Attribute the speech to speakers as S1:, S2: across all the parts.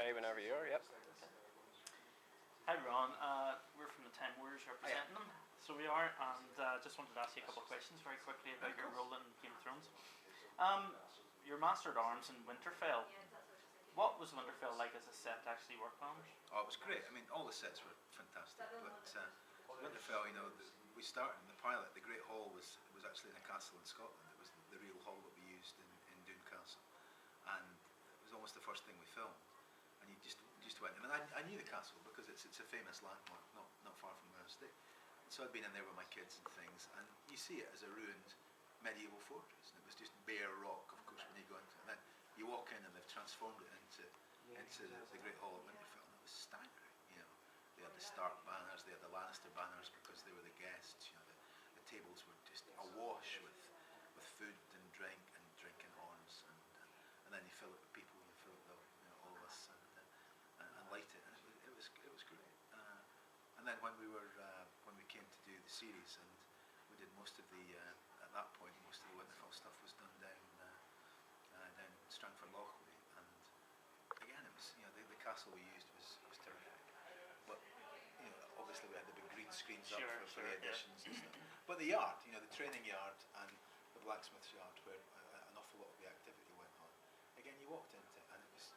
S1: Ready whenever you are, yep.
S2: Hi Ron, we're from the Time Warriors representing them. So we are, and just wanted to ask you a couple of questions very quickly about your role in Game of Thrones. Your Master at Arms in Winterfell. What was Winterfell like as a set to actually work on?
S3: Oh, it was great. I mean, all the sets were fantastic. But Winterfell, we started in the pilot. The Great Hall was actually in a castle in Scotland. It was the real hall that we used in Doon Castle, and it was almost the first thing we filmed. And you just went. I mean, I knew the castle because it's a famous landmark, not far from where I stay. So I'd been in there with my kids and things, and you see it as a ruined medieval fortress, and it was just bare rock, of course, when you go into it. And then you walk in, and they've transformed it into the Great Hall at Winterfell, and it was staggering. They had the Stark banners, they had the Lannister banners because they were the guests. The tables were just awash with food and drink and drinking horns, and then you fill it with people, you fill it with all of us, and light it, and it was great. And then when we came to do the series, and we did most of the at that point most of the Winterfell stuff was done down Strangford Loughley, and again it was the castle we used was terrific, but obviously we had the big green screens up for the additions and stuff. But the yard, the training yard and the blacksmith's yard, where an awful lot of the activity went on. Again, you walked into it, and it was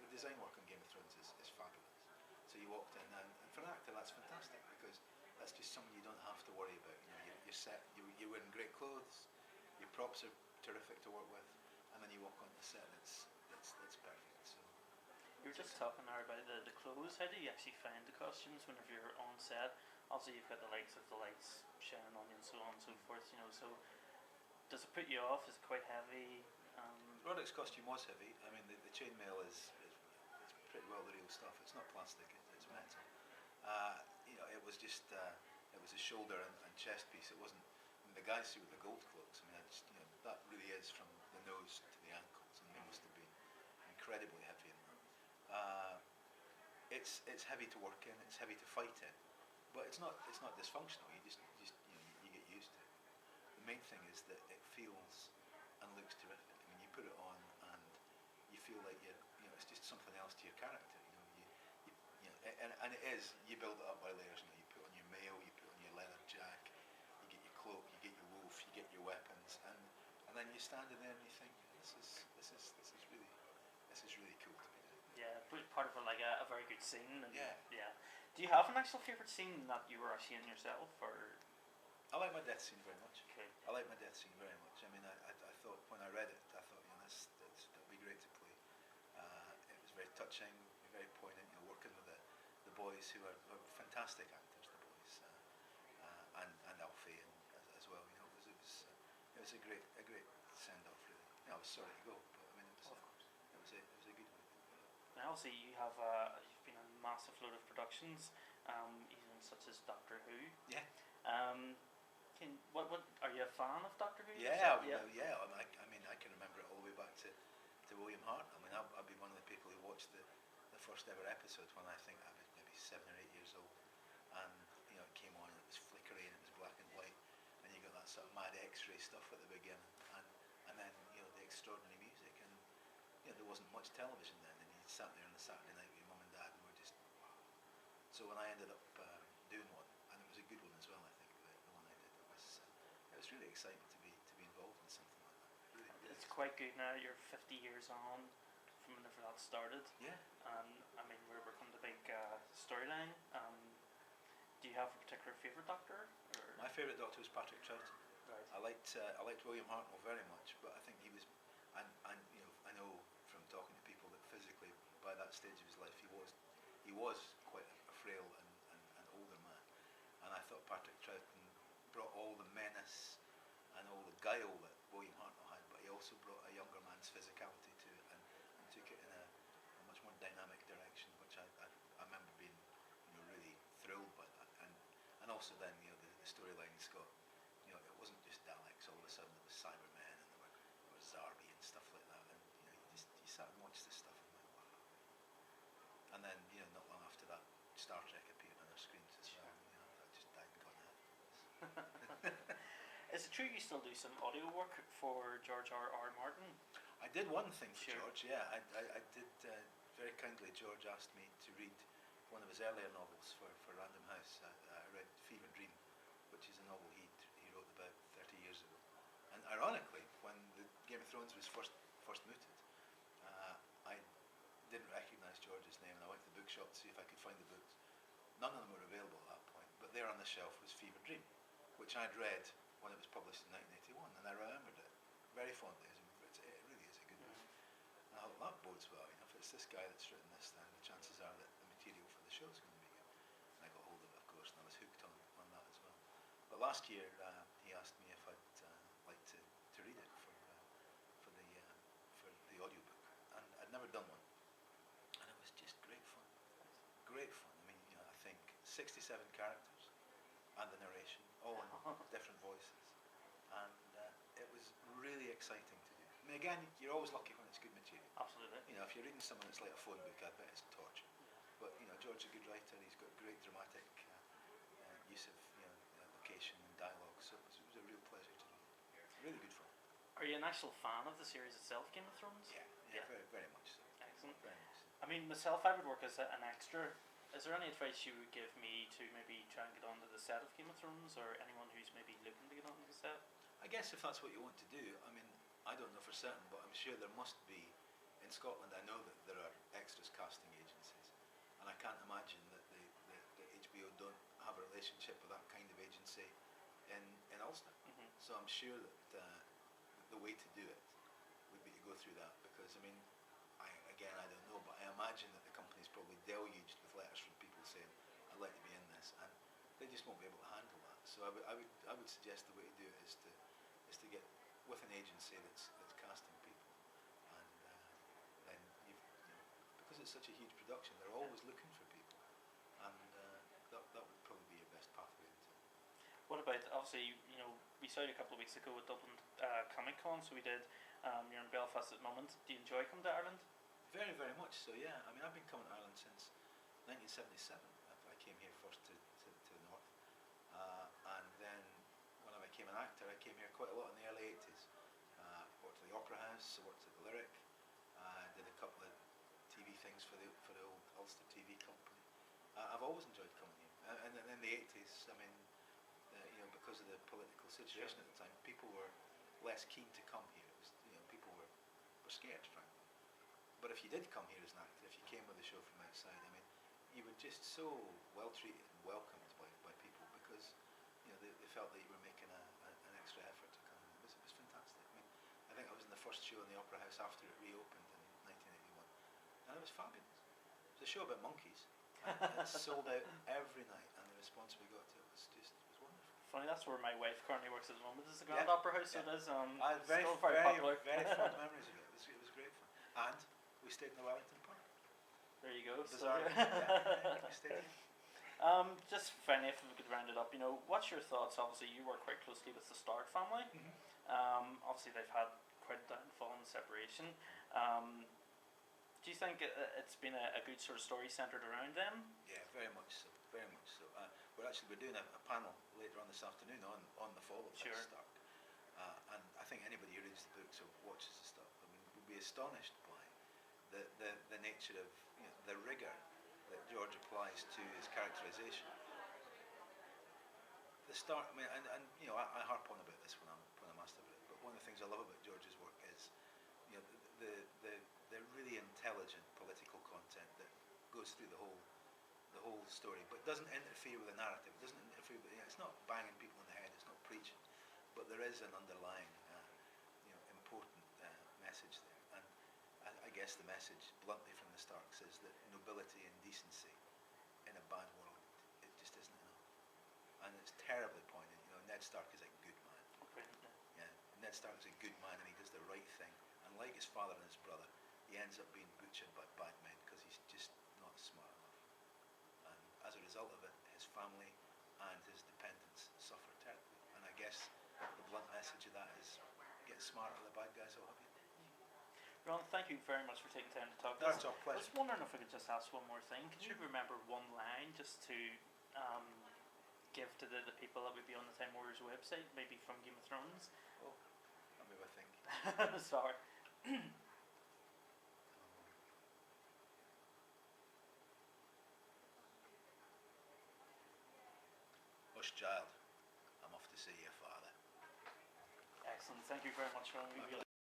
S3: the design work on Game of Thrones is fabulous. So you walked in, and for an actor that's fantastic, because that's just something you don't have to worry about. You're set, you're wearing great clothes, your props are terrific to work with, and then you walk on the set, and it's perfect. So
S2: you were just talking there about the clothes. How do you actually find the costumes whenever you're on set? Obviously you've got the lights shining on you and so on and so forth. So does it put you off? Is it quite heavy?
S3: Roderick's costume was heavy. I mean, the chainmail is pretty well the real stuff. It's not plastic, it's metal. It was just it was a shoulder and chest piece. It wasn't. I mean, the guys who with the gold cloaks, I mean, that really is from the nose to the ankles, and they must have been incredibly heavy in that. It's heavy to work in. It's heavy to fight in, but it's not dysfunctional. You just you get used to it. The main thing is that it feels and looks terrific. I mean, you put it on and you feel like it's just something else to your character. And it is. You build it up by layers. You put on your mail, you put on your leather jack, you get your cloak, you get your wolf, you get your weapons, and then you stand in there and you think, this is really cool to be doing.
S2: Yeah, part of a very good scene. And
S3: yeah.
S2: Do you have an actual favourite scene that you were actually in yourself, or?
S3: I like my death scene very much.
S2: Okay.
S3: I like my death scene very much. I mean, I thought when I read it, I thought, that'd be great to play. It was very touching, very poignant. Working with the boys who are fantastic actors, the boys, and Alfie as well. It was a great send off. Really, I was sorry to go, but I mean, it was a good one.
S2: Now, obviously, you've been in a massive load of productions, even such as Doctor Who.
S3: Yeah.
S2: What are you a fan of Doctor Who?
S3: Yeah. I mean, I can remember it all the way back to William Hart. I mean, I've been one of the people who watched the first ever episode when I think I was maybe 7 or 8 years old, and it came on and it was flickery and it was black and white, and you got that sort of mad X-ray stuff at the beginning, and then the extraordinary music, and there wasn't much television then, and you sat there on a Saturday night with your mum and dad, and we're just wow. So when I ended up doing one, and it was a good one as well, I think the one I did, it was really exciting to be involved in something like that. Really
S2: it's quite good now. You're 50 years on from whenever that started.
S3: Yeah.
S2: I mean, we're coming to the big storyline. Do you have a particular favourite Doctor? Or?
S3: My favourite Doctor was Patrick Troughton.
S2: Right.
S3: I liked William Hartnell very much, but I think he was, and I know from talking to people that physically by that stage of his life he was quite a frail and older man, and I thought Patrick Troughton brought all the menace and all the guile that William Hartnell had, but he also brought a younger man's physicality to it and took it in a much more dynamic direction, which I remember being really thrilled by that, and also then the storyline's got it wasn't just Daleks. All of a sudden it was Cybermen, and there was Zarbi and stuff like that, and you sat and watched this stuff and went wow. And then not long after that, Star Trek appeared on our screens as well. That just died and gone out.
S2: Is it true you still do some audio work for George R. Martin?
S3: I did one thing for
S2: Sure.
S3: George. Yeah, I did very kindly, George asked me to read one of his earlier novels for Random House. I read Fever Dream, which is a novel he wrote about 30 years ago. And ironically, when the Game of Thrones was first mooted, I didn't recognise George's name, and I went to the bookshop to see if I could find the books. None of them were available at that point, but there on the shelf was Fever Dream, which I'd read when it was published in 1981, and I remembered it very fondly. It really is a good book. And I thought, that bodes well. If it's this guy that's written this, then the chances are that the material for the show is going to be good. And I got hold of it, of course, and I was hooked on that as well. But last year, he asked me if I'd like to read it for the audiobook, and I'd never done one, and it was just great fun. Great fun. I mean, I think 67 characters and the narration, all in different voices, and it was really exciting to do. I mean, again, you're always lucky when it's good material.
S2: Absolutely.
S3: If you're reading someone that's like a phone book, I bet it's torture. But George's a good writer. He's got great dramatic use of location and dialogue, so it was a real pleasure to read. Really good fun.
S2: Are you an actual fan of the series itself, Game of Thrones?
S3: Yeah. Very, very much so.
S2: Excellent.
S3: Very much so.
S2: I mean, myself, I would work as an extra. Is there any advice you would give me to maybe try and get onto the set of Game of Thrones, or anyone who's maybe looking to get onto the set?
S3: I guess if that's what you want to do, I mean, I don't know for certain, but I'm sure there must be. In Scotland, I know that there are extras casting agencies, and I can't imagine that the HBO don't have a relationship with that kind of agency in Ulster.
S2: Mm-hmm.
S3: So I'm sure that the way to do it would be to go through that, because I mean, I don't know, but I imagine that the company's probably deluged with letters from people saying, I'd like to be in this, and they just won't be able to handle that. So I would suggest the way to do it is to get with an agency that's casting people, and then because it's such a huge production, they're always looking for people, and that would probably be your best pathway into it.
S2: What about, obviously, we saw you a couple of weeks ago at Dublin Comic Con, so we did. You're in Belfast at the moment. Do you enjoy coming to Ireland?
S3: Very, very much so, yeah. I mean, I've been coming to Ireland since 1977. I came here first to the north, and then when I became an actor, I came here quite a lot in the early 80s. Worked at the Opera House, I worked at the Lyric, did a couple of TV things for the old Ulster TV company. I've always enjoyed coming here, and in the 80s, I mean, because of the political situation at the time, people were less keen to come here. It was, people were scared, frankly. But if you did come here as an actor, if you came with a show from outside, I mean, you were just so well treated and welcomed by people, because they felt that you were making an extra effort to come. It was fantastic. I mean, I think I was in the first show in the Opera House after it reopened in 1981, and it was fabulous. It was a show about monkeys, and it sold out every night, and the response we got to it was wonderful.
S2: Funny, that's where my wife currently works at the moment. It's the Grand Opera House, so it is
S3: very,
S2: still very popular.
S3: Very fond memories of it. It was great fun, and we stayed in the Wellington Park.
S2: There you go.
S3: Bizarre. We stayed here.
S2: Just finally, if we could round it up, what's your thoughts? Obviously, you work quite closely with the Stark family.
S3: Mm-hmm.
S2: Obviously, they've had quite a downfall and separation. Do you think it's been a good sort of story centred around them?
S3: Yeah, very much so. Very much so. We're doing a panel later on this afternoon on the fall of Stark, and I think anybody who reads the books or watches the stuff, I mean, will be astonished by the nature of the rigour that George applies to his characterization. The Stark, I mean, and I harp on about this when I'm asked about it, but one of the things I love about George's work is the really intelligent political content that goes through the whole story, but doesn't interfere with the narrative. It doesn't interfere with it's not banging people in the head. It's not preaching, but there is an underlying important message there. And I guess the message, bluntly from the Starks, is that nobility and decency in a bad world, it just isn't enough. And it's terribly poignant. Ned Stark is a good man.
S2: Okay.
S3: Yeah, Ned Stark is a good man, and he does the right thing. And like his father and his brother, he ends up being butchered by bad men because he's just not smart enough. And as a result of it, his family and his dependents suffer terribly. And I guess the blunt message of that is get smart, or the bad guys will have you.
S2: Ron, thank you very much for taking time to talk to us.
S3: That's our
S2: I
S3: pleasure.
S2: was wondering if I could just ask one more thing. Can you remember one line just to give to the people that would be on the Time Warriors website, maybe from Game of Thrones?
S3: Oh, let me have a think.
S2: Sorry.
S3: eldest child. I'm off to see your father.
S2: Excellent. Thank you very much, Ron. We really